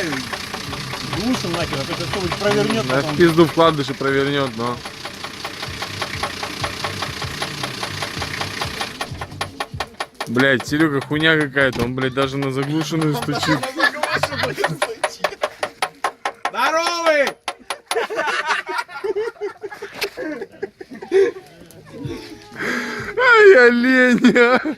давай глушим нахер, а то это кто-нибудь провернет. На пизду вкладыш и провернет, но. Блять, Серега хуйня какая-то, он, блядь, даже на заглушенную стучит. Здоровый! Ай, олень!